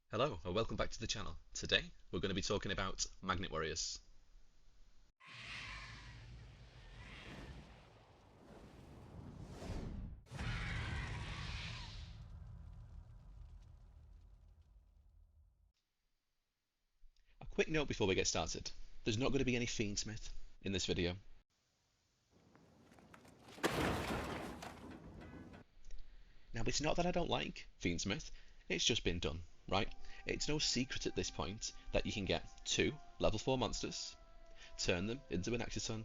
Hello and welcome back to the channel. Today we're going to be talking about Magnet Warriors. A quick note before we get started. There's not going to be any fiendsmith in this video. Now it's not that I don't like fiendsmith, it's just been done, right? It's no secret at this point that you can get two level 4 monsters, turn them into an Exciton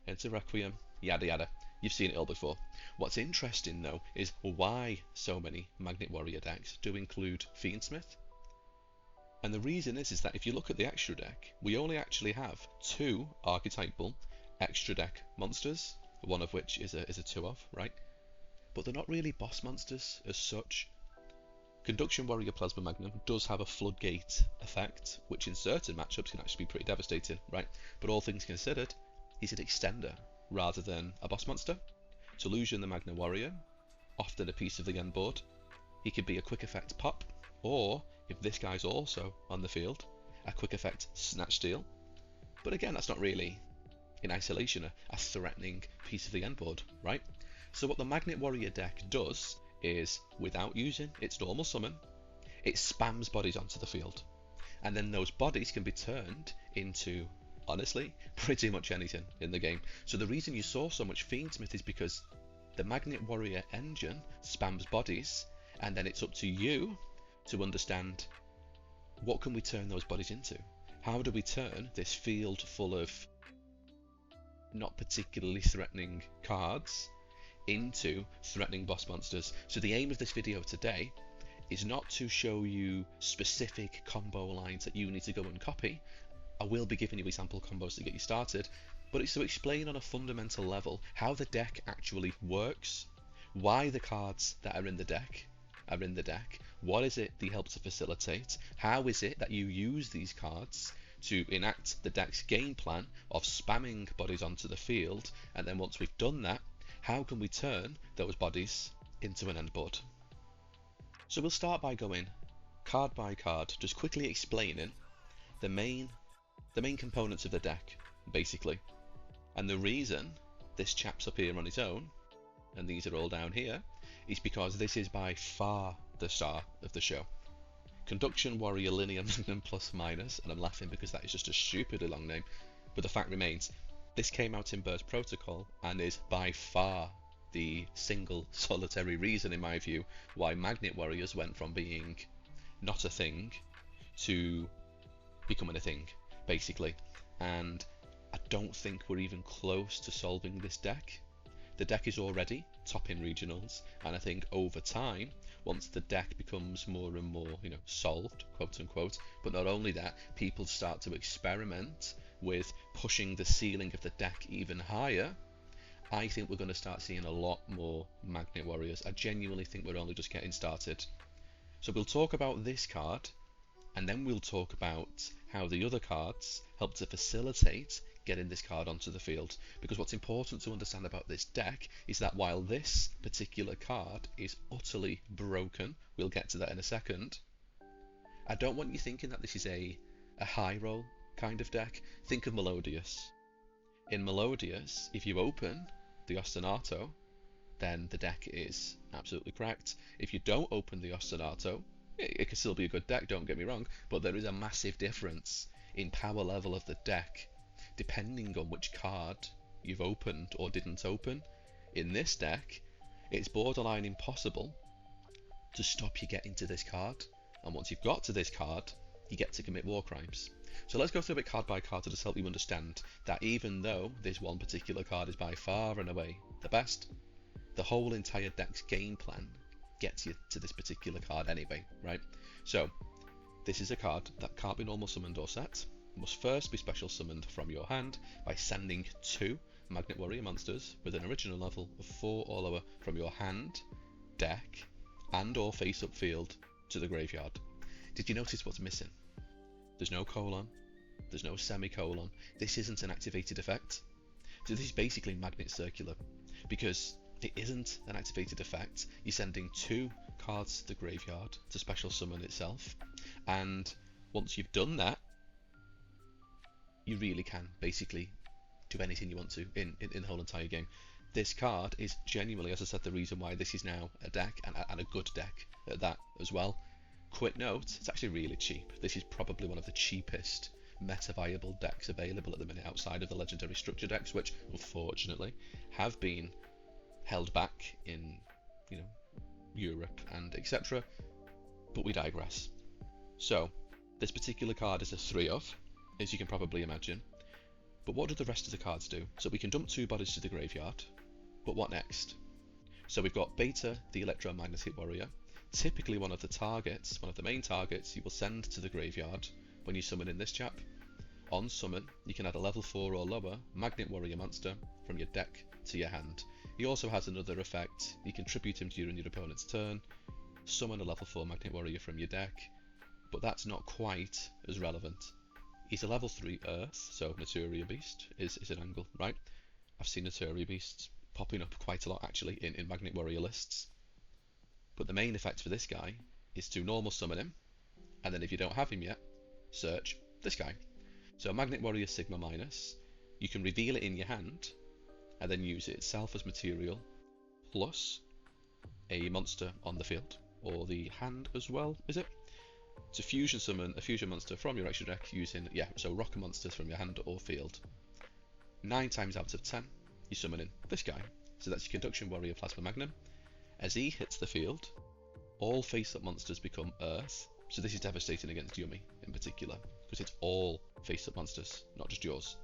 into Requiem, yada yada. You've seen it all before. What's interesting though is why so many Magnet Warrior decks do include fiendsmith. And the reason is that if you look at the extra deck, we only actually have two archetypal extra deck monsters, one of which is a 2-of, right? But they're not really boss monsters as such. Conduction Warrior Plasma Magnum does have a floodgate effect, which in certain matchups can actually be pretty devastating, right? But all things considered, he's an extender rather than a boss monster. Delusion the Magna Warrior, often a piece of the end board. He could be a quick effect pop, or if this guy's also on the field, a quick effect snatch steal. But again, that's not really in isolation a threatening piece of the end board, right? So what the Magnet Warrior deck does is, without using its normal summon, it spams bodies onto the field. And then those bodies can be turned into, honestly, pretty much anything in the game. So the reason you saw so much Fiendsmith is because the Magnet Warrior engine spams bodies, and then it's up to you to understand what can we turn those bodies into. How do we turn this field full of not particularly threatening cards into threatening boss monsters? So the aim of this video today is not to show you specific combo lines that you need to go and copy. I will be giving you example combos to get you started, but it's to explain on a fundamental level how the deck actually works, why the cards that are in the deck are in the deck, what is it they help to facilitate, how is it that you use these cards to enact the deck's game plan of spamming bodies onto the field, and then once we've done that, how can we turn those bodies into an end board? So we'll start by going card by card, just quickly explaining the main components of the deck, basically. And the reason this chap's up here on its own, and these are all down here, is because this is by far the star of the show. Conduction Warrior Linear Magnum Plus Minus, and I'm laughing because that is just a stupidly long name, but the fact remains, this came out in Burst Protocol and is by far the single solitary reason, in my view, why Magnet Warriors went from being not a thing to becoming a thing, basically. And I don't think we're even close to solving this deck. The deck is already top in regionals, and I think over time, once the deck becomes more and more, solved, quote unquote, but not only that, people start to experiment with pushing the ceiling of the deck even higher, I think we're going to start seeing a lot more Magnet Warriors. I genuinely think we're only just getting started. So we'll talk about this card, and then we'll talk about how the other cards help to facilitate getting this card onto the field. Because what's important to understand about this deck is that while this particular card is utterly broken, we'll get to that in a second, I don't want you thinking that this is a high roll kind of deck. Think of Melodious. In Melodious, if you open the Ostinato, then the deck is absolutely cracked. If you don't open the Ostinato, it can still be a good deck, don't get me wrong, but there is a massive difference in power level of the deck depending on which card you've opened or didn't open. In this deck, it's borderline impossible to stop you getting to this card, and once you've got to this card, you get to commit war crimes. So let's go through it card by card to just help you understand that even though this one particular card is by far and away the best, the whole entire deck's game plan gets you to this particular card anyway, right? So this is a card that can't be normal summoned or set, must first be special summoned from your hand by sending two Magnet Warrior monsters with an original level of 4 or lower from your hand, deck, and or face up field to the graveyard. Did you notice what's missing? There's no colon, there's no semicolon, this isn't an activated effect. So this is basically Magnet Circular, because it isn't an activated effect. You're sending two cards to the graveyard to special summon itself, and once you've done that, you really can basically do anything you want to in the whole entire game. This card is genuinely, as I said, the reason why this is now a deck, and a good deck at that as well. Quick note, it's actually really cheap. This is probably one of the cheapest meta-viable decks available at the minute outside of the legendary structure decks, which unfortunately have been held back in, you know, Europe and etc. But we digress. So, this particular card is a 3 of, as you can probably imagine. But what do the rest of the cards do? So we can dump 2 bodies to the graveyard, but what next? So we've got Beta, the electromagnetic warrior, typically one of the main targets you will send to the graveyard when you summon in this chap. On summon, you can add a level 4 or lower Magnet Warrior monster from your deck to your hand. He also has another effect, you can tribute him during your opponent's turn, summon a level 4 Magnet Warrior from your deck, but that's not quite as relevant. He's a level 3 Earth, so Mitsurugi Beast is an angle, right? I've seen Mitsurugi Beasts popping up quite a lot actually in Magnet Warrior lists. But the main effect for this guy is to normal summon him, and then if you don't have him yet, search this guy. So Magnet Warrior Sigma minus, you can reveal it in your hand, and then use it itself as material, plus a monster on the field, or the hand as well, is it? To fusion summon a fusion monster from your extra deck using, so rock monsters from your hand or field. 9 times out of 10, you summon in this guy. So that's your Conduction Warrior Plasma Magnum. As he hits the field, all face-up monsters become Earth. So this is devastating against Yumi in particular, because it's all face-up monsters, not just yours.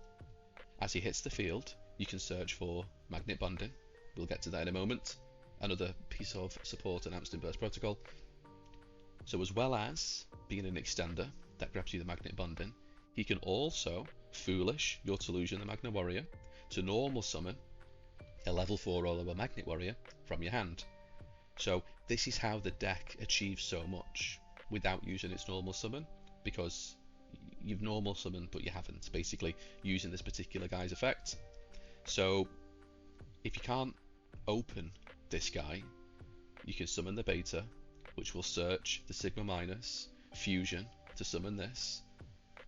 As he hits the field, you can search for Magnet Bonding. We'll get to that in a moment. Another piece of support announced in Burst Protocol. So as well as being an extender that grabs you the Magnet Bonding, he can also Foolish your Delusion the Magna Warrior to normal summon a level 4 or lower Magnet Warrior from your hand. So this is how the deck achieves so much without using its normal summon, because you've normal summoned but you haven't, basically using this particular guy's effect. So if you can't open this guy, you can summon the Beta, which will search the Sigma minus fusion to summon this,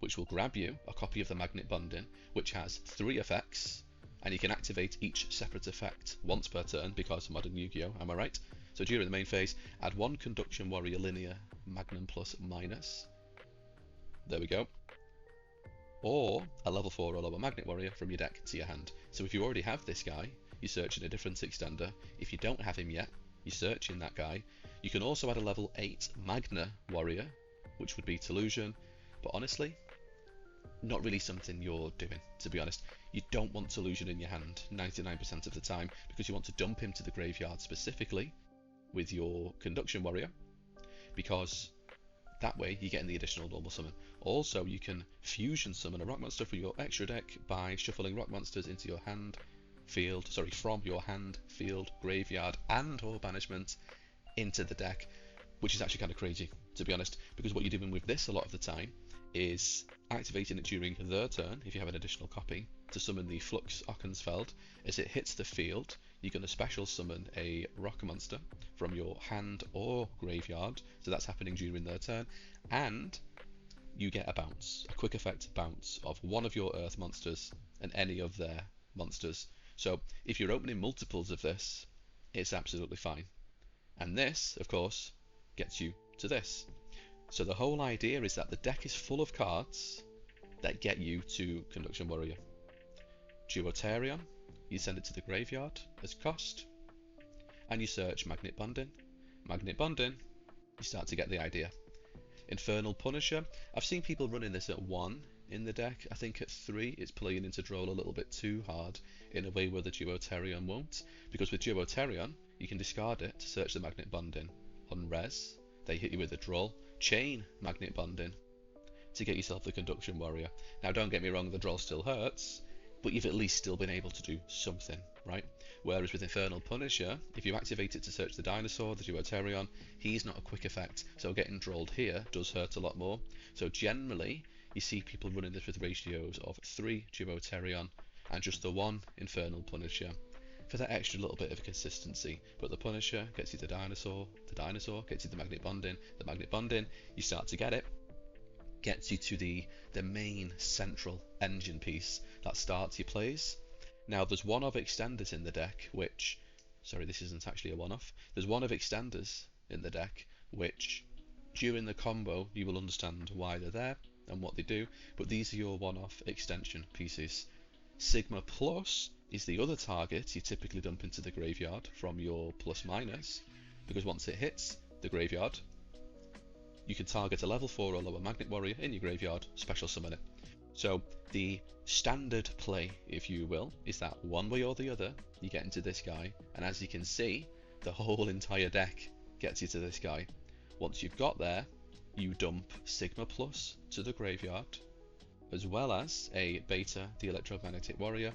which will grab you a copy of the Magnet Bonding, which has 3 effects, and you can activate each separate effect once per turn because modern Yu-Gi-Oh, am I right? So during the main phase, add 1 Conduction Warrior Linear Magnum plus minus. There we go. Or a level 4 or lower Magnet Warrior from your deck to your hand. So if you already have this guy, you search in a different extender. If you don't have him yet, you search in that guy. You can also add a level 8 Magna Warrior, which would be Delusion, but honestly, not really something you're doing, to be honest. You don't want Delusion in your hand 99% of the time, because you want to dump him to the graveyard specifically with your Conduction Warrior, because that way you're getting the additional normal summon. Also, you can fusion summon a rock monster from your extra deck by shuffling rock monsters into your hand, from your hand, field, graveyard, and or banishment into the deck, which is actually kind of crazy, to be honest, because what you're doing with this a lot of the time is activating it during their turn, if you have an additional copy, to summon the Flux Ockensfeld. As it hits the field, you're going to special summon a rock monster from your hand or graveyard, so that's happening during their turn, and you get a bounce, a quick effect bounce of one of your Earth monsters and any of their monsters. So if you're opening multiples of this, it's absolutely fine. And this, of course, gets you to this. So the whole idea is that the deck is full of cards that get you to Conduction Warrior. Duotarion, you send it to the graveyard as cost, and you search Magnet Bonding. Magnet Bonding, you start to get the idea. Infernal Punisher, I've seen people running this at 1 in the deck. I think at 3 it's playing into Droll a little bit too hard in a way where the Duotarion won't, because with Duotarion you can discard it to search the Magnet Bonding. On res, they hit you with a Droll, chain Magnet Bonding to get yourself the Conduction Warrior. Now don't get me wrong, the Droll still hurts, but you've at least still been able to do something, right? Whereas with Infernal Punisher, if you activate it to search the dinosaur, the Duotarion, he's not a quick effect, so getting drolled here does hurt a lot more. So generally, you see people running this with ratios of 3 Duotarion and just the 1 Infernal Punisher. for that extra little bit of consistency. But the Punisher gets you the dinosaur gets you the magnet bonding, you start to get it, gets you to the main central engine piece that starts your plays. Now there's one-off extenders in the deck which, sorry, this isn't actually a one-off, there's one-off extenders in the deck which during the combo you will understand why they're there and what they do, but these are your one-off extension pieces. Sigma Plus is the other target you typically dump into the graveyard from your plus minus, because once it hits the graveyard you can target a level 4 or lower Magnet Warrior in your graveyard, special summon it. So the standard play, if you will, is that one way or the other you get into this guy, and as you can see, the whole entire deck gets you to this guy. Once you've got there, you dump Sigma Plus to the graveyard, as well as a Beta, the Electromagnetic Warrior.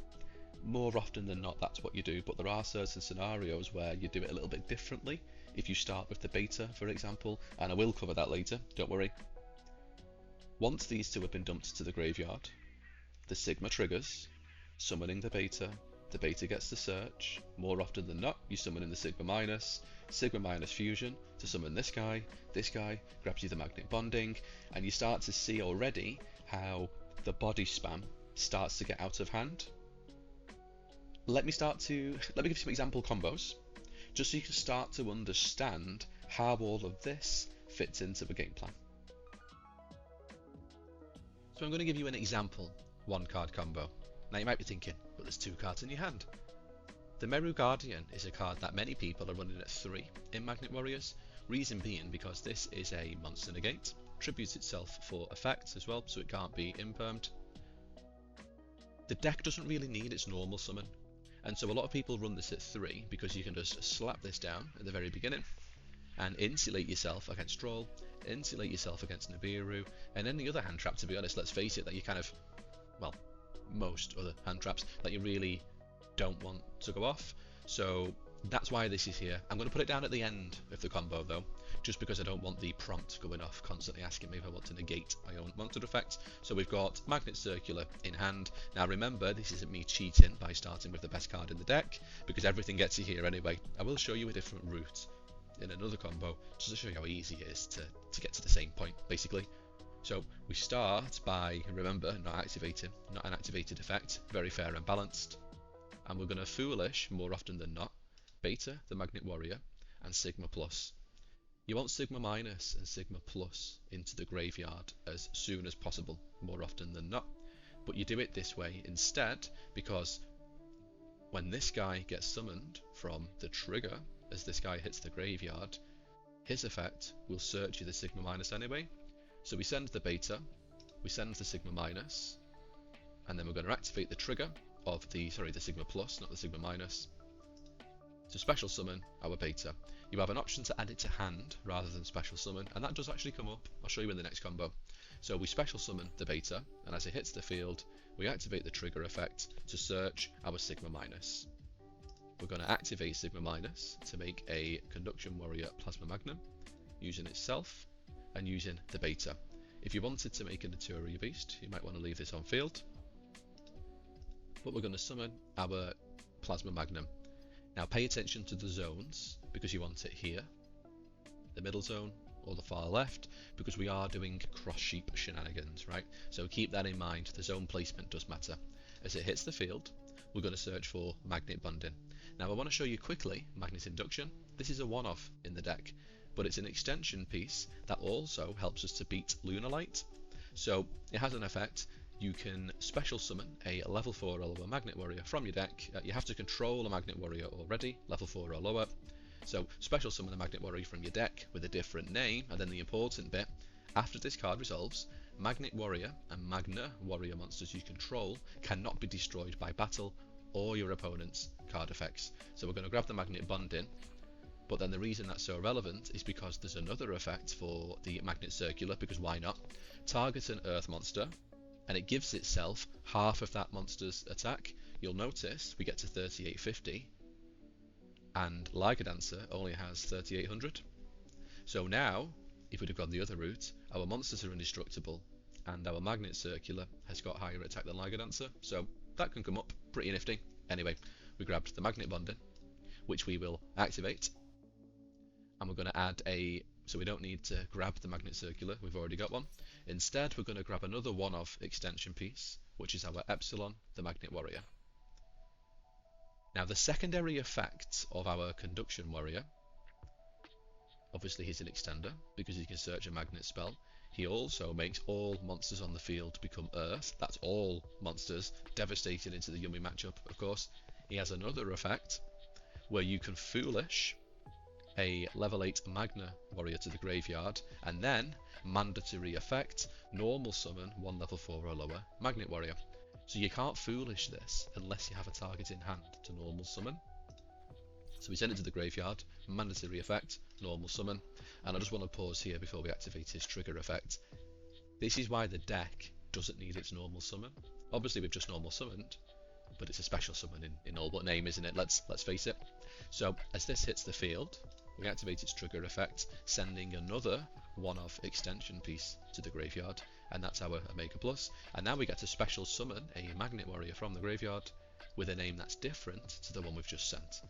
More often than not that's what you do, but there are certain scenarios where you do it a little bit differently. If you start with the Beta, for example, and I will cover that later, don't worry. Once these two have been dumped to the graveyard, the Sigma triggers, summoning the Beta gets the search. More often than not, you summon in the Sigma minus fusion to summon this guy grabs you the magnet bonding, and you start to see already how the body spam starts to get out of hand. Let me give you some example combos, just so you can start to understand how all of this fits into the game plan. So I'm going to give you an example one card combo. Now you might be thinking, but there's 2 cards in your hand. The Meru Guardian is a card that many people are running at 3 in Magnet Warriors, reason being because this is a monster negate, tributes itself for effects as well, so it can't be impermed. The deck doesn't really need its normal summon, and so a lot of people run this at 3 because you can just slap this down at the very beginning and insulate yourself against Troll, insulate yourself against Nibiru, and any other hand trap, to be honest, let's face it, that you kind of, well, most other hand traps that you really don't want to go off. So that's why this is here. I'm going to put it down at the end of the combo though, just because I don't want the prompt going off constantly asking me if I want to negate my own monster effects. So we've got Magnet Circular in hand. Now remember, this isn't me cheating by starting with the best card in the deck, because everything gets you here anyway. I will show you a different route in another combo, just to show you how easy it is to get to the same point, basically. So we start by, remember, not an activated effect, very fair and balanced. And we're going to Foolish, more often than not, Beta, the Magnet Warrior, and Sigma Plus. You want Sigma Minus and Sigma Plus into the graveyard as soon as possible, more often than not. But you do it this way instead, because when this guy gets summoned from the trigger, as this guy hits the graveyard, his effect will search you the Sigma Minus anyway. So we send the Beta, we send the Sigma Minus, and then we're going to activate the trigger of the Sigma Plus, not the Sigma Minus, to special summon our Beta. You have an option to add it to hand rather than special summon, and that does actually come up. I'll show you in the next combo. So we special summon the Beta, and as it hits the field, we activate the trigger effect to search our Sigma Minus. We're going to activate Sigma Minus to make a Conduction Warrior Plasma Magnum, using itself and using the Beta. If you wanted to make a Naturia Beast, you might want to leave this on field, but we're going to summon our Plasma Magnum. Now pay attention to the zones, because you want it here, the middle zone, or the far left, because we are doing cross-sheep shenanigans, right? So keep that in mind, the zone placement does matter. As it hits the field, we're going to search for Magnet Bonding. Now I want to show you quickly Magnet Induction. This is a one-off in the deck, but it's an extension piece that also helps us to beat Lunalight. So it has an effect. You can special summon a level 4 or lower Magnet Warrior from your deck. You have to control a Magnet Warrior already, level 4 or lower. So special summon a Magnet Warrior from your deck with a different name, and then the important bit, after this card resolves, Magnet Warrior and Magna Warrior monsters you control cannot be destroyed by battle or your opponent's card effects. So we're going to grab the Magnet Bonding, but then the reason that's so relevant is because there's another effect for the Magnet Circular, because why not? Target an Earth monster, and it gives itself half of that monster's attack. You'll notice we get to 3850, and Lycodancer only has 3800. So now, if we'd have gone the other route, our monsters are indestructible, and our Magnet Circular has got higher attack than Lycodancer, so that can come up pretty nifty. Anyway, we grabbed the magnet bonding, which we will activate. And we're going to add so we don't need to grab the magnet circular, we've already got one. Instead, we're going to grab another one-off extension piece, which is our Epsilon, the Magnet Warrior. Now, the secondary effect of our Conduction Warrior, obviously he's an extender, because he can search a magnet spell. He also makes all monsters on the field become Earth. That's all monsters, devastating into the Yummy matchup, of course. He has another effect, where you can Foolish a level 8 Magna Warrior to the graveyard, and then, mandatory effect, normal summon 1 level 4 or lower Magnet Warrior. So you can't Foolish this unless you have a target in hand to normal summon. So we send it to the graveyard, mandatory effect, normal summon, and I just want to pause here before we activate his trigger effect. This is why the deck doesn't need its normal summon. Obviously we've just normal summoned, but it's a special summon in all but name, isn't it? Let's face it. So as this hits the field, we activate its trigger effect, sending another one-off extension piece to the graveyard, and that's our Omega Plus. And now we get to special summon a Magnet Warrior from the graveyard with a name that's different to the one we've just sent.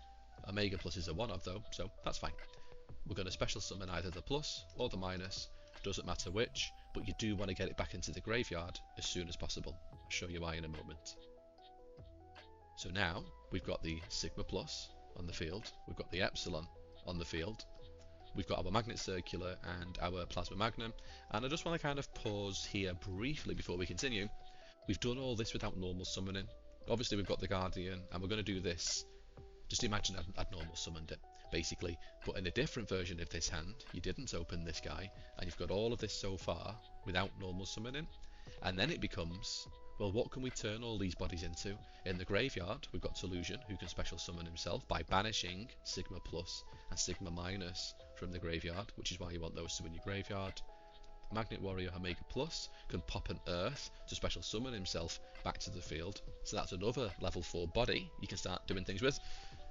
Omega Plus is a one-off though, so that's fine. We're going to special summon either the plus or the minus, doesn't matter which, but you do want to get it back into the graveyard as soon as possible. I'll show you why in a moment. So now we've got the Sigma Plus on the field, we've got the Epsilon on the field, we've got our Magnet Circular and our Plasma Magnum, and I just want to kind of pause here briefly before we continue. We've done all this without normal summoning. Obviously we've got the Guardian, and we're going to do this, just imagine I'd normal summoned it, basically, but in a different version of this hand, you didn't open this guy, and you've got all of this so far without normal summoning, and then it becomes, well, what can we turn all these bodies into? In the graveyard, we've got Tolution, who can special summon himself by banishing Sigma Plus and Sigma Minus from the graveyard, which is why you want those two in your graveyard. Magnet Warrior Omega Plus can pop an Earth to special summon himself back to the field, so that's another level 4 body you can start doing things with.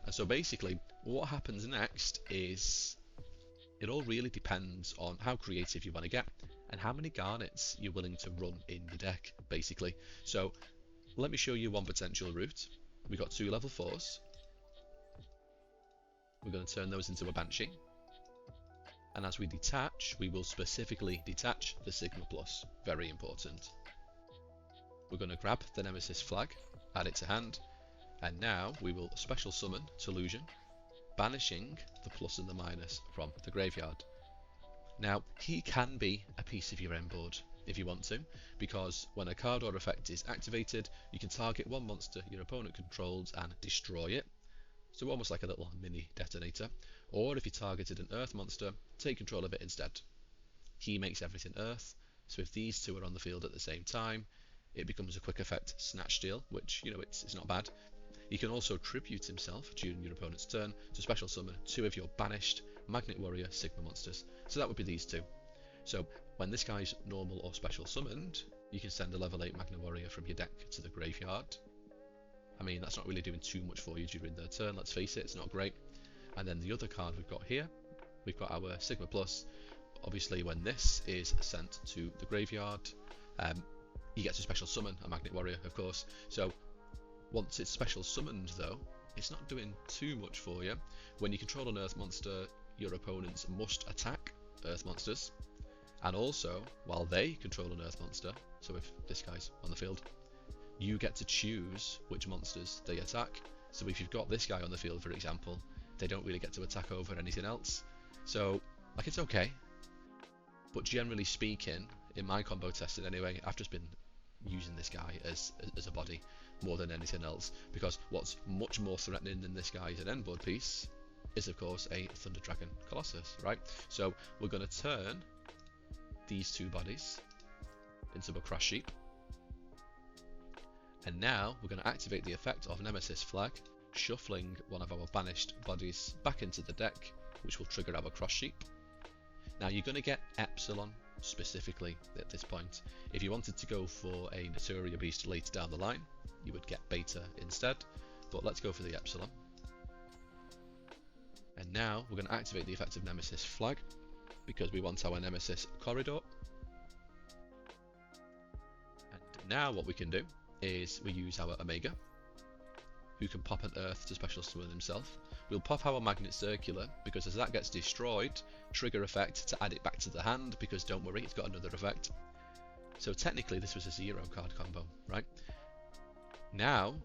And so basically, what happens next is, it all really depends on how creative you want to get and how many garnets you're willing to run in your deck, basically. So let me show you one potential route. We've got 2 level 4s. We're going to turn those into a Banshee. And as we detach, we will specifically detach the Sigma Plus. Very important. We're going to grab the Nemesis flag, add it to hand, and now we will special summon Tolution, banishing the plus and the minus from the graveyard. Now, he can be a piece of your end board if you want to, because when a card or effect is activated, you can target one monster your opponent controls and destroy it. So almost like a little mini detonator. Or if you targeted an Earth monster, take control of it instead. He makes everything Earth, so if these two are on the field at the same time, it becomes a quick effect Snatch Steal, which, you know, it's not bad. He can also tribute himself during your opponent's turn to special summon 2 of your banished Magnet Warrior Sigma monsters. So that would be these 2. So when this guy's normal or special summoned, you can send a level 8 Magnet Warrior from your deck to the graveyard. I mean, that's not really doing too much for you during their turn, let's face it, it's not great. And then the other card we've got here, we've got our Sigma Plus. Obviously when this is sent to the graveyard, you get to special summon a Magnet Warrior, of course. So once it's special summoned though, it's not doing too much for you. When you control an Earth monster, your opponents must attack Earth monsters. And also, while they control an Earth monster, so if this guy's on the field, you get to choose which monsters they attack. So if you've got this guy on the field, for example, they don't really get to attack over anything else. So, like, it's okay. But generally speaking, in my combo testing anyway, I've just been using this guy as a body more than anything else, because what's much more threatening than this guy as an end board piece is of course a Thunder Dragon Colossus, right? So we're going to turn these 2 bodies into a Crash Sheep, and now we're going to activate the effect of Nemesis Flag, shuffling one of our banished bodies back into the deck, which will trigger our Cross Sheep. Now you're going to get Epsilon specifically at this point. If you wanted to go for a Naturia Beast later down the line, you would get Beta instead, but let's go for the Epsilon. And now we're going to activate the effect of Nemesis Flag, because we want our Nemesis Corridor. And now what we can do is we use our Omega, who can pop an Earth to special summon himself. We'll pop our Magnet Circular, because as that gets destroyed, trigger effect to add it back to the hand, because don't worry, it's got another effect. So technically this was a 0 card combo, right? Now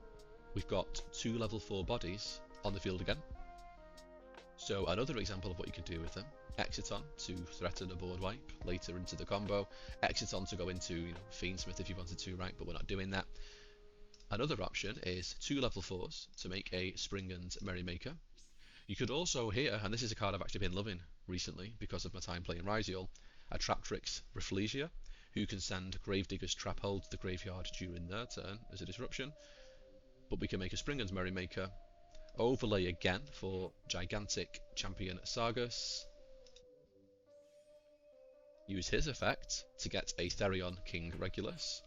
we've got 2 level 4 bodies on the field again. So another example of what you can do with them: Exiton to threaten a board wipe later into the combo, Exiton to go into, you know, fiendsmith if you wanted to, right? But we're not doing that. Another option is 2 level 4s to make a Spring and Merrymaker. You could also here, and this is a card I've actually been loving recently because of my time playing Ryziel, a Traptrix Rafflesia, who can send Gravedigger's Traphold to the graveyard during their turn as a disruption. But we can make a Spring and Merrymaker, overlay again for gigantic champion Sargus, use his effect to get a Therion King Regulus,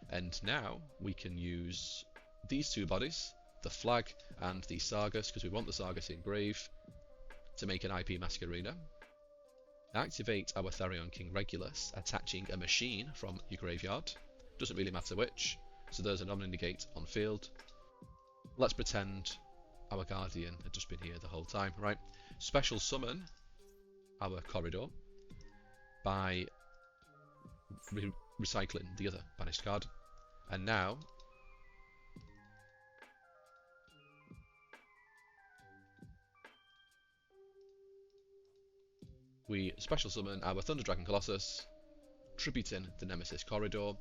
and now we can use these 2 bodies, the Flag and the Sargus, because we want the Sargus in grave, to make an IP Masquerena. Activate our Therion King Regulus, attaching a machine from your graveyard, doesn't really matter which, so there's an Omni-Negate on field. Let's pretend our Guardian had just been here the whole time, right? Special summon our Corridor by recycling the other banished card, and now we special summon our Thunder Dragon Colossus, tributing the Nemesis Corridor,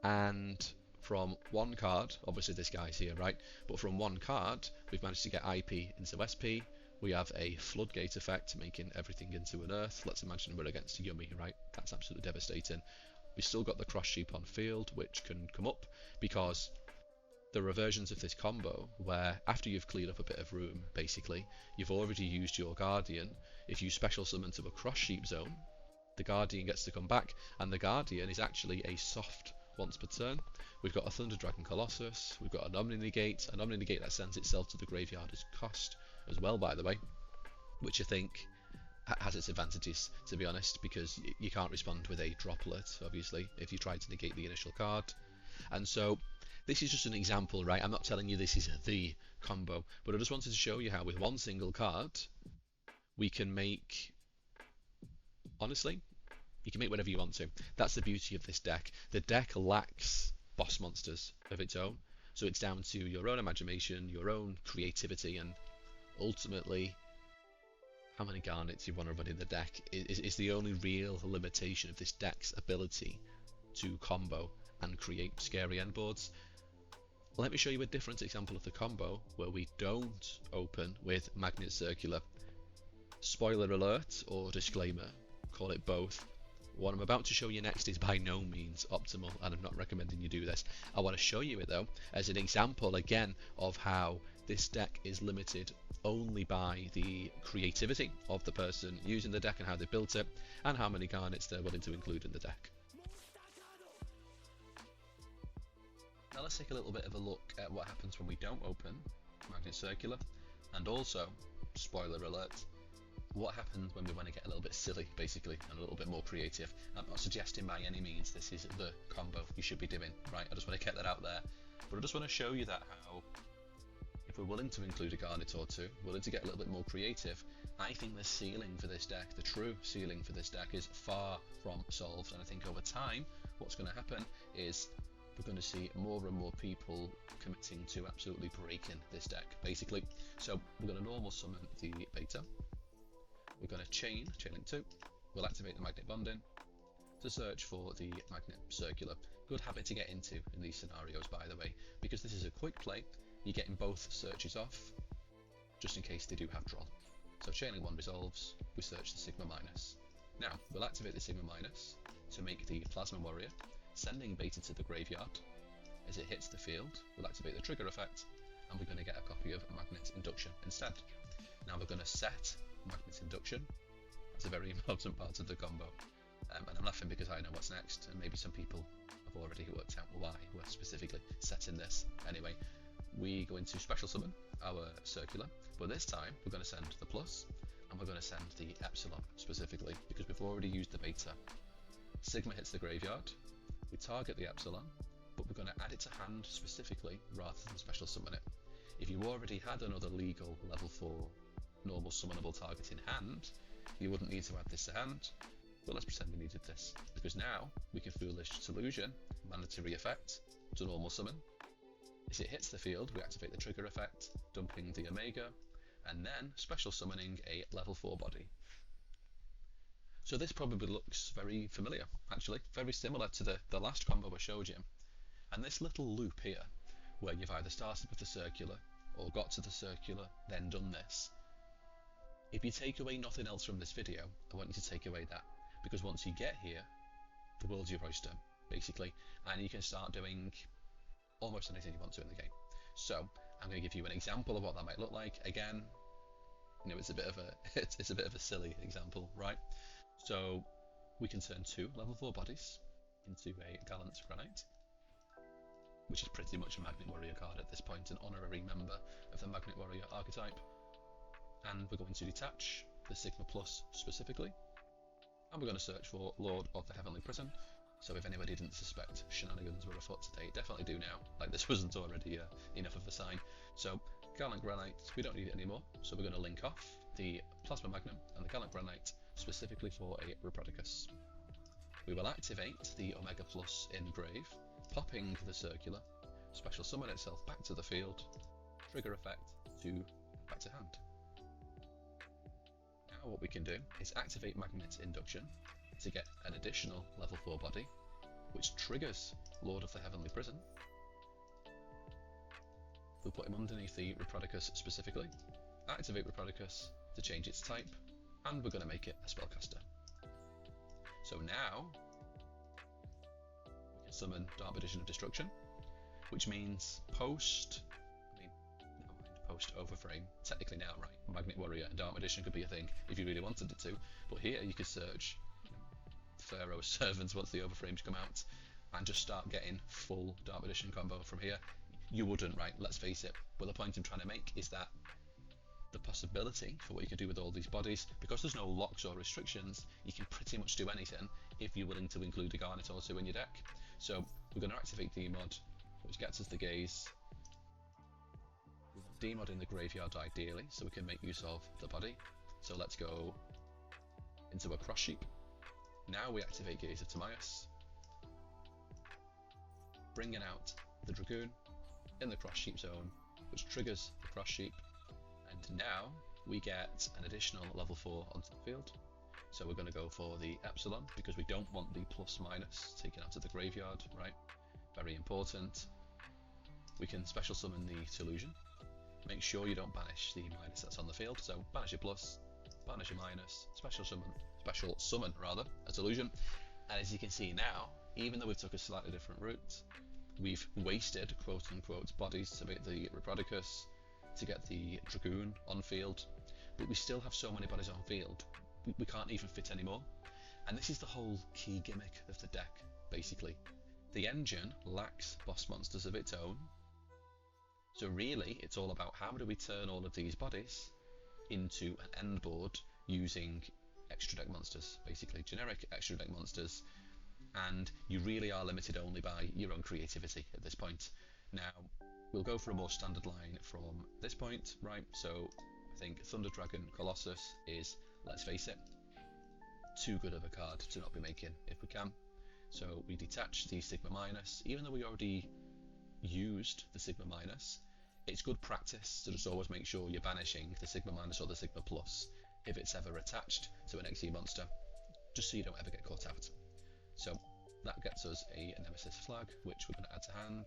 and from one card, obviously this guy's here, right? But from one card, we've managed to get IP into SP. We have a Floodgate effect, making everything into an Earth. Let's imagine we're against Yummy, right? That's absolutely devastating. We've still got the Cross Sheep on field, which can come up, because there are versions of this combo where after you've cleared up a bit of room, basically, you've already used your Guardian. If you special summon to a Cross Sheep zone, the Guardian gets to come back, and the Guardian is actually a soft once per turn. We've got a Thunder Dragon Colossus, we've got an Omni-Negate that sends itself to the graveyard as cost as well, by the way, which I think has its advantages, to be honest, because you can't respond with a droplet, obviously, if you try to negate the initial card. And so this is just an example, right? I'm not telling you this is the combo, but I just wanted to show you how with one single card we can make, honestly, you can make whatever you want to. That's the beauty of this deck. The deck lacks boss monsters of its own, so it's down to your own imagination, your own creativity, and ultimately how many garnets you want to run in the deck is the only real limitation of this deck's ability to combo and create scary endboards. Let me show you a different example of the combo where we don't open with Magnet Circular. Spoiler alert, or disclaimer, call it both. What I'm about to show you next is by no means optimal, and I'm not recommending you do this. I want to show you it though as an example again of how this deck is limited only by the creativity of the person using the deck and how they built it, and how many garnets they're willing to include in the deck. Now let's take a little bit of a look at what happens when we don't open Magnet Circular, and also, spoiler alert, what happens when we want to get a little bit silly, basically, and a little bit more creative. I'm not suggesting by any means this is the combo you should be doing, right? I just want to get that out there. But I just want to show you that how, if we're willing to include a garnet or two, willing to get a little bit more creative, I think the ceiling for this deck, the true ceiling for this deck, is far from solved. And I think over time, what's going to happen is we're going to see more and more people committing to absolutely breaking this deck, basically. So we're going to normal summon the beta. We're going to chain link 2, we'll activate the magnet bonding to search for the Magnet Circular. Good habit to get into in these scenarios, by the way, because this is a quick play, you're getting both searches off, just in case they do have draw. So chaining 1 resolves, we search the Sigma minus. Now, we'll activate the Sigma minus to make the Plasma Warrior, sending beta to the graveyard. As it hits the field, we'll activate the trigger effect, and we're going to get a copy of Magnet Induction instead. Now we're going to set Magnet Induction. That's a very important part of the combo, and I'm laughing because I know what's next, and maybe some people have already worked out why we're specifically setting this. Anyway, we go into special summon our circular, but this time we're going to send the plus, and we're going to send the epsilon specifically because we've already used the beta. Sigma hits the graveyard, we target the epsilon, but we're going to add it to hand specifically rather than special summon it. If you already had another legal level 4 normal summonable target in hand, you wouldn't need to add this to hand, but let's pretend we needed this, because now we can Foolish Delusion, mandatory effect, to normal summon. As it hits the field, we activate the trigger effect, dumping the Omega, and then special summoning a level 4 body. So this probably looks very familiar, actually, very similar to the last combo I showed you. And this little loop here, where you've either started with the circular, or got to the circular, then done this. If you take away nothing else from this video, I want you to take away that, because once you get here, the world's your oyster, basically, and you can start doing almost anything you want to in the game. So I'm going to give you an example of what that might look like. Again, you know, it's a bit of a silly example, right? So we can turn 2 level 4 bodies into a Gallant Granite, which is pretty much a Magnet Warrior card at this point, an honorary member of the Magnet Warrior archetype. And we're going to detach the Sigma Plus specifically, and we're going to search for Lord of the Heavenly Prison. So if anybody didn't suspect shenanigans were afoot, they definitely do now, like this wasn't already enough of a sign. So Gallant Granite, we don't need it anymore, so we're going to link off the Plasma Magnum and the Gallant Granite specifically for a Reprodicus. We will activate the Omega Plus Engrave, popping the circular, special summon itself back to the field, trigger effect to back to hand. Now what we can do is activate Magnet Induction to get an additional level 4 body, which triggers Lord of the Heavenly Prison. We'll put him underneath the Reprodicus specifically, activate Reprodicus to change its type, and we're going to make it a spellcaster. So now we can summon Dark Magician of Destruction, which means post Overframe. Technically now, right, Magnet Warrior and Dark Magician could be a thing if you really wanted it to, but here you could search Pharaoh's Servants once the Overframes come out and just start getting full Dark Magician combo from here. You wouldn't, right? Let's face it. But the point I'm trying to make is that the possibility for what you can do with all these bodies, because there's no locks or restrictions, you can pretty much do anything if you're willing to include a Garnet or two in your deck. So we're going to activate Demod, which gets us the Gaze. Demod in the graveyard ideally, so we can make use of the body. So let's go into a Cross Sheep. Now we activate Gaze of Timaeus, bringing out the Dragoon in the Cross Sheep zone, which triggers the Cross Sheep, and now we get an additional level 4 onto the field. So we're going to go for the Epsilon, because we don't want the plus-minus taken out of the graveyard, right? Very important. We can special summon the Delusion. Make sure you don't banish the minus that's on the field, so banish your plus, banish your minus, special summon a Delusion. And as you can see now, even though we've took a slightly different route, we've wasted quote-unquote bodies to make the Reprodicus, to get the Dragoon on field, but we still have so many bodies on field, we can't even fit anymore. And this is the whole key gimmick of the deck, basically. The engine lacks boss monsters of its own, so really it's all about how do we turn all of these bodies into an end board using extra deck monsters, basically generic extra deck monsters, and you really are limited only by your own creativity at this point. Now we'll go for a more standard line from this point, right? So I think Thunder Dragon Colossus is, let's face it, too good of a card to not be making if we can. So we detach the Sigma Minus, even though we already used the Sigma Minus. It's good practice to just always make sure you're banishing the Sigma Minus or the Sigma Plus if it's ever attached to an XE monster, just so you don't ever get caught out. So that gets us a Nemesis flag, which we're going to add to hand.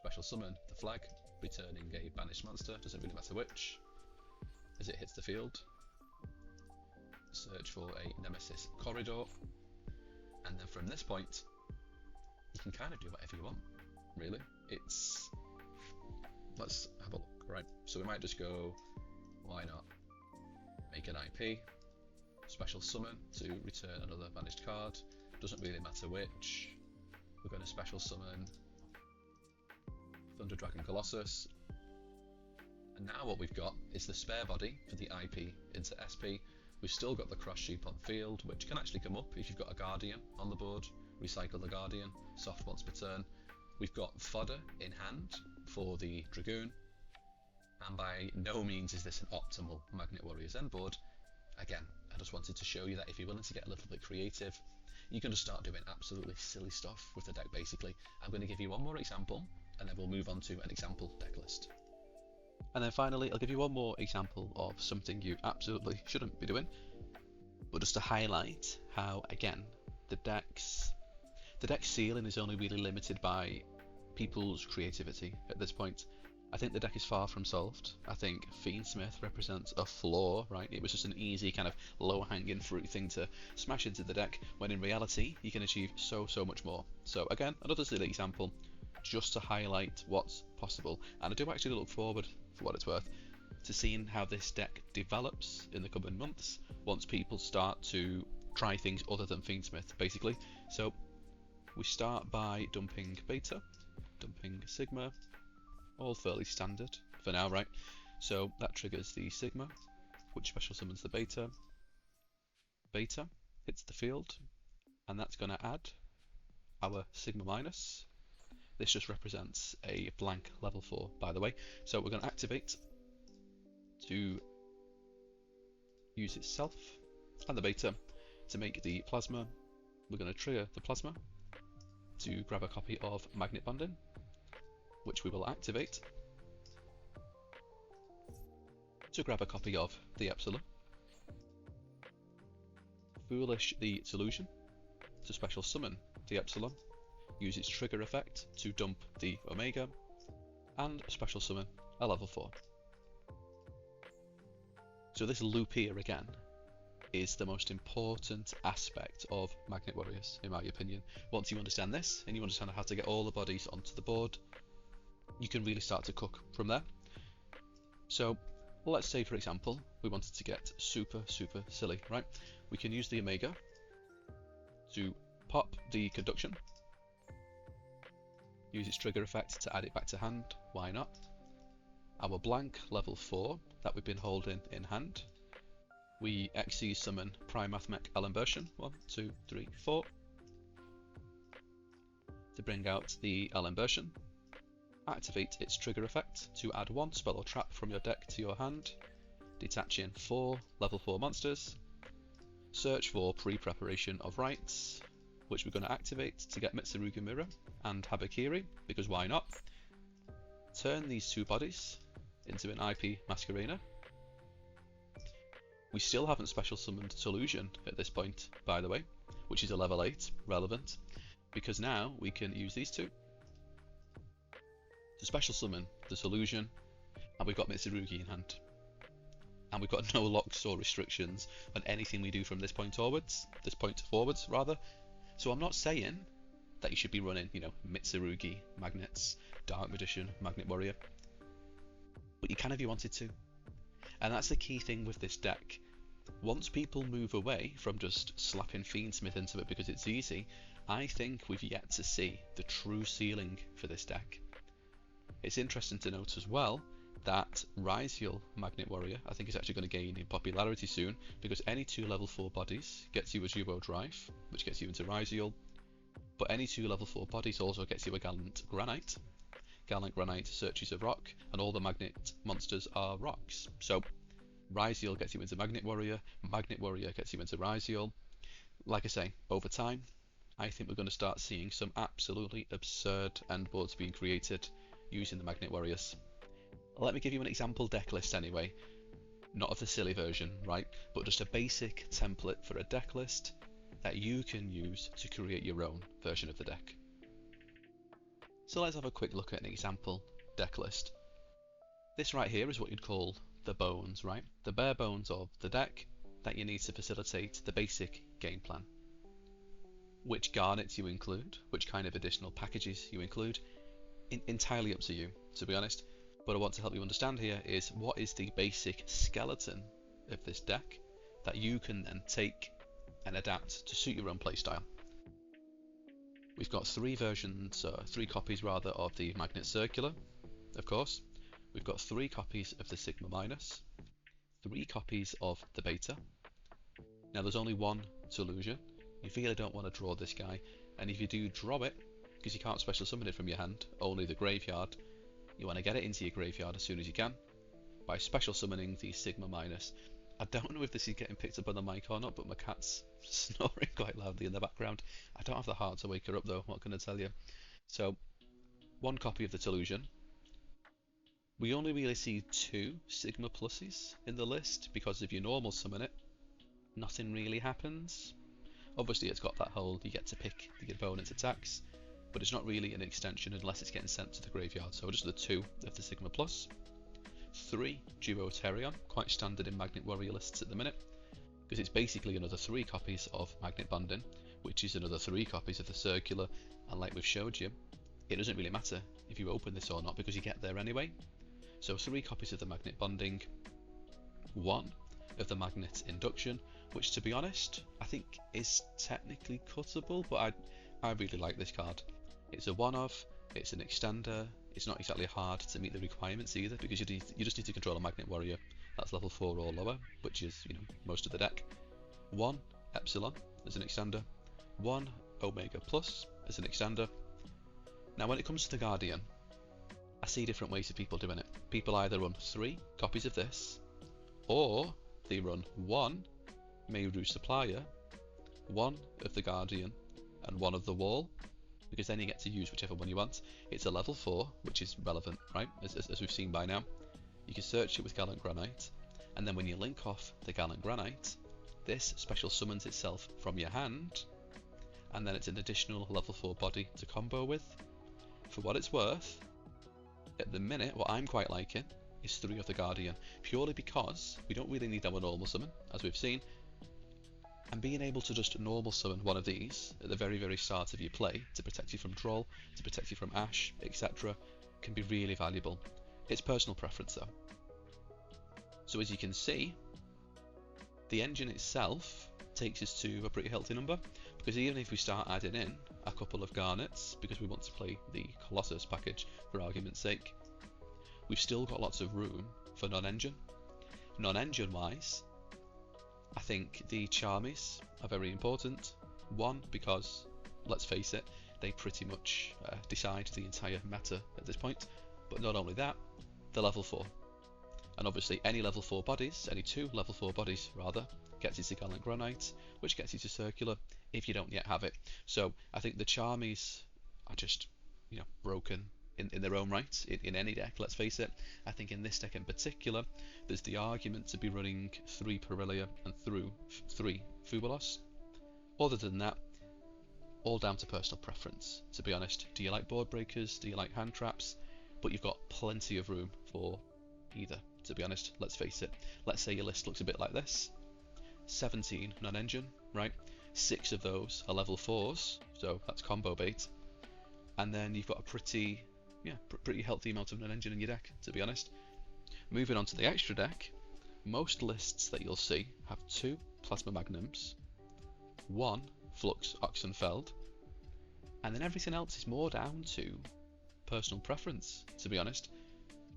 Special summon the flag, returning a banished monster, doesn't really matter which. As it hits the field, search for a Nemesis Corridor, and then from this point, you can kind of do whatever you want, really. Let's have a look, right? So we might just go, why not? Make an IP, special summon to return another banished card, doesn't really matter which. We're going to special summon Thunder Dragon Colossus, and now what we've got is the spare body for the IP into SP. We've still got the Cross Sheep on field, which can actually come up if you've got a Guardian on the board. Recycle the Guardian, soft once per turn, We've got fodder in hand for the Dragoon, and by no means is this an optimal Magnet Warriors end board. Again, I just wanted to show you that if you're willing to get a little bit creative, you can just start doing absolutely silly stuff with the deck basically. I'm going to give you one more example, and then we'll move on to an example deck list. And then finally, I'll give you one more example of something you absolutely shouldn't be doing, but just to highlight how, again, the deck's ceiling is only really limited by people's creativity at this point. I think the deck is far from solved. I think Fiendsmith represents a flaw, right? It was just an easy kind of low-hanging fruit thing to smash into the deck, when in reality you can achieve so much more. So again, another silly example, just to highlight what's possible. And I do actually look forward, for what it's worth, to seeing how this deck develops in the coming months, once people start to try things other than Fiendsmith, basically. So we start by dumping Beta, dumping Sigma, all fairly standard for now, right? So that triggers the Sigma, which special summons the Beta. Beta hits the field, and that's going to add our Sigma minus. This just represents a blank level 4, by the way. So we're going to activate to use itself and the Beta to make the Plasma. We're going to trigger the Plasma to grab a copy of Magnet Bonding, which we will activate to grab a copy of the Epsilon. Foolish the Solution to special summon the Epsilon, use its trigger effect to dump the Omega, and special summon a level 4. So this loop here again is the most important aspect of Magnet Warriors, in my opinion. Once you understand this, and you understand how to get all the bodies onto the board, you can really start to cook from there. So let's say, for example, we wanted to get super silly, right? We can use the Omega to pop the Conduction, use its trigger effect to add it back to hand, why not? Our blank level 4 that we've been holding in hand, we XC summon Primathmech Alembertian, 1, 2, 3, 4, to bring out the Alembertian. Activate its trigger effect to add 1 spell or trap from your deck to your hand, detaching 4 level 4 monsters. Search for pre-preparation of rites, which we're going to activate to get Mitsurugi Mirror and Habakiri, because why not? Turn these 2 bodies into an IP Masquerena. We still haven't special summoned Solution at this point, by the way, which is a level 8 relevant, because now we can use these 2 to special summon the Solution, and we've got Mitsurugi in hand. And we've got no locks or restrictions on anything we do from this point forwards, So I'm not saying that you should be running, Mitsurugi magnets, Dark Magician, Magnet Warrior, but you can if you wanted to. And that's the key thing with this deck. Once people move away from just slapping Fiendsmith into it because it's easy, I think we've yet to see the true ceiling for this deck. It's interesting to note as well that Ryziel Magnet Warrior, I think, is actually going to gain in popularity soon, because any 2 level 4 bodies gets you a Duo Drive, which gets you into Ryziel, but any 2 level 4 bodies also gets you a Gallant Granite. Gallant Granite searches a rock, and all the magnet monsters are rocks. So Ryziel gets you into Magnet Warrior gets you into Ryziel. Like I say, over time, I think we're going to start seeing some absolutely absurd end boards being created using the Magnet Warriors. Let me give you an example deck list anyway, not of the silly version, right, but just a basic template for a deck list that you can use to create your own version of the deck. So let's have a quick look at an example deck list. This right here is what you'd call the bones, right? The bare bones of the deck that you need to facilitate the basic game plan. Which garnets you include, which kind of additional packages you include, entirely up to you, to be honest. What I want to help you understand here is what is the basic skeleton of this deck that you can then take and adapt to suit your own playstyle. We've got 3 copies of the Magnet Circular, of course. We've got 3 copies of the Sigma Minus, 3 copies of the Beta. Now there's only 1 Solution. You really don't want to draw this guy, and if you do draw it, because you can't special summon it from your hand, only the graveyard. You want to get it into your graveyard as soon as you can by special summoning the Sigma Minus. I don't know if this is getting picked up on the mic or not, but my cat's snoring quite loudly in the background. I don't have the heart to wake her up though, what can I tell you? So, one copy of the Delusion. We only really see 2 Sigma Pluses in the list, because if you normal summon it, nothing really happens. Obviously it's got that whole, you get to pick the opponent's attacks, but it's not really an extension unless it's getting sent to the graveyard, so just the 2 of the Sigma Plus. 3 Duo Terion, quite standard in Magnet Warrior lists at the minute, because it's basically another 3 copies of Magnet Bonding, which is another 3 copies of the Circular, and like we've showed you, it doesn't really matter if you open this or not, because you get there anyway. So 3 copies of the Magnet Bonding, 1 of the Magnet Induction, which to be honest, I think is technically cuttable, but I really like this card. It's a one-of, it's an extender, it's not exactly hard to meet the requirements either, because you just need to control a Magnet Warrior that's level 4 or lower, which is, you know, most of the deck. 1 Epsilon as an extender, 1 Omega Plus as an extender. Now when it comes to the Guardian, I see different ways of people doing it. People either run 3 copies of this, or they run 1 Meru Supplier, 1 of the Guardian, and 1 of the Wall, because then you get to use whichever one you want. It's a level 4, which is relevant, right, as we've seen by now. You can search it with Gallant Granite, and then when you link off the Gallant Granite, this special summons itself from your hand, and then it's an additional level 4 body to combo with. For what it's worth, at the minute, what I'm quite liking is 3 of the Guardian, purely because we don't really need our normal summon, as we've seen, and being able to just normal summon one of these at the very, very start of your play to protect you from Troll, to protect you from Ash, etc., can be really valuable. It's personal preference though. So as you can see, the engine itself takes us to a pretty healthy number, because even if we start adding in a couple of garnets, because we want to play the Colossus package for argument's sake, we've still got lots of room for non-engine. Non-engine wise, I think the Charmies are very important. 1, because, let's face it, they pretty much decide the entire meta at this point, but not only that, they're level 4. And obviously any level 4 bodies, any 2 level 4 bodies rather, gets you to Gallant Granite, which gets you to Circular if you don't yet have it. So I think the Charmies are just, you know, broken in their own right in any deck, let's face it. I think in this deck in particular, there's the argument to be running 3 Perilia and 3 Fubalos. Other than that, all down to personal preference, to be honest. Do you like board breakers? Do you like hand traps? But you've got plenty of room for either, to be honest, let's face it. Let's say your list looks a bit like this. 17 non-engine, right? 6 of those are level 4s, so that's combo bait. And then you've got a pretty healthy amount of non-engine in your deck, to be honest. Moving on to the extra deck, most lists that you'll see have 2 Plasma Magnums, 1 Flux Oxenfeld, and then everything else is more down to personal preference, to be honest.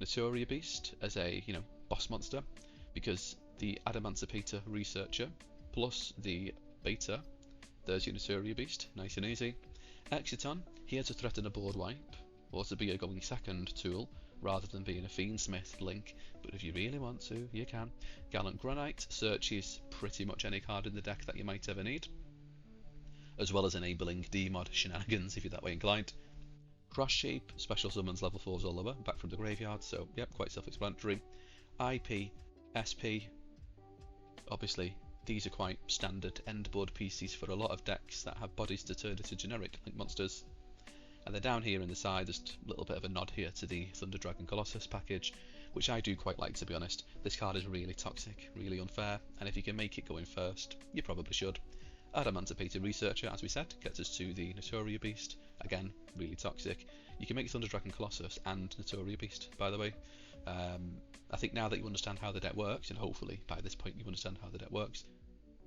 Notoria Beast as a, you know, boss monster, because the Adamancipator Researcher plus the Beta, there's your Notoria Beast, nice and easy. Exiton, here to threaten a board wipe, or to be a going second tool, rather than being a fiendsmith link, but if you really want to, you can. Gallant Granite searches pretty much any card in the deck that you might ever need, as well as enabling D-mod shenanigans if you're that way inclined. Cross Shape, special summons level 4s or lower, back from the graveyard, so yep, quite self-explanatory. IP, SP, obviously these are quite standard endboard pieces for a lot of decks that have bodies to turn into generic link monsters. And then down here in the side, just a little bit of a nod here to the Thunder Dragon Colossus package, which I do quite like, to be honest. This card is really toxic, really unfair, and if you can make it go in first, you probably should. Adamancipated Researcher, as we said, gets us to the Notoria Beast. Again, really toxic. You can make Thunder Dragon Colossus and Notoria Beast, by the way. I think now that you understand how the deck works, and hopefully by this point you understand how the deck works,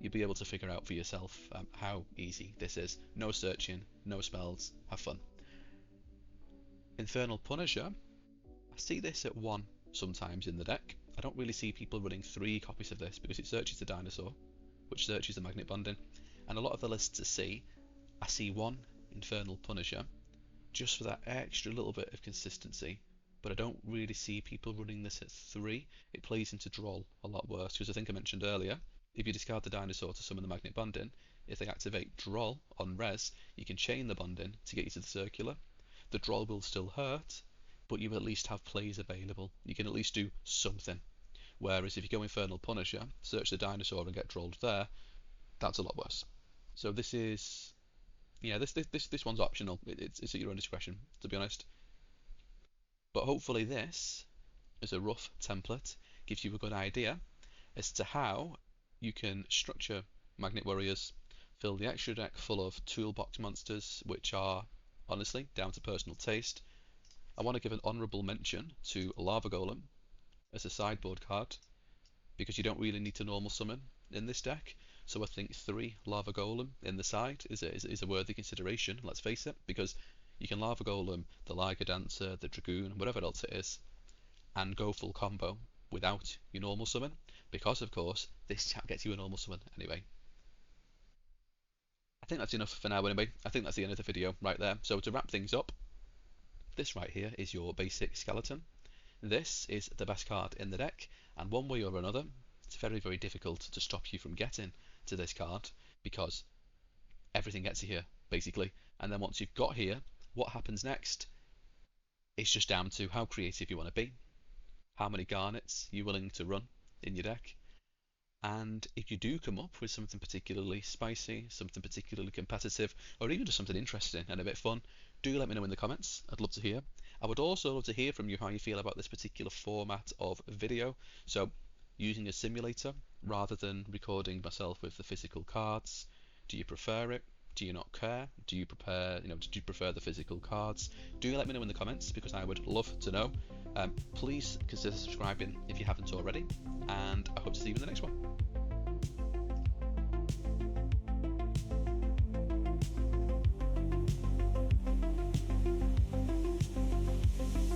you'll be able to figure out for yourself how easy this is. No searching, no spells, have fun. Infernal Punisher, I see this at 1 sometimes in the deck. I don't really see people running 3 copies of this because it searches the Dinosaur, which searches the Magnet Bonding, and a lot of the lists I see 1 Infernal Punisher, just for that extra little bit of consistency. But I don't really see people running this at 3. It plays into Droll a lot worse, because I think I mentioned earlier, if you discard the dinosaur to summon the magnet bond in, if they activate Droll on res, you can chain the bond in to get you to the circular. The Droll will still hurt, but you at least have plays available. You can at least do something. Whereas if you go Infernal Punisher, search the dinosaur and get Drolled there, that's a lot worse. So this is, yeah, this one's optional. It's at your own discretion, to be honest. But hopefully this, as a rough template, gives you a good idea as to how you can structure Magnet Warriors, fill the extra deck full of toolbox monsters, which are honestly down to personal taste. I want to give an honourable mention to Lava Golem as a sideboard card, because you don't really need to normal summon in this deck. So I think 3 Lava Golem in the side is a worthy consideration, let's face it, because you can Lava Golem the Liger Dancer, the Dragoon, whatever else it is, and go full combo without your normal summon, because of course this chat gets you a normal summon anyway. I think that's enough for now anyway. I think that's the end of the video right there. So to wrap things up, this right here is your basic skeleton. This is the best card in the deck, and one way or another, it's very, very difficult to stop you from getting to this card, because everything gets you here, basically. And then once you've got here, what happens next is just down to how creative you want to be, how many garnets you're willing to run in your deck, and if you do come up with something particularly spicy, something particularly competitive, or even just something interesting and a bit fun, do let me know in the comments. I'd love to hear. I would also love to hear from you how you feel about this particular format of video. So using a simulator rather than recording myself with the physical cards. Do you prefer it? Do you not care? Do you prefer the physical cards? Do let me know in the comments, because I would love to know. Please consider subscribing if you haven't already, and I hope to see you in the next one.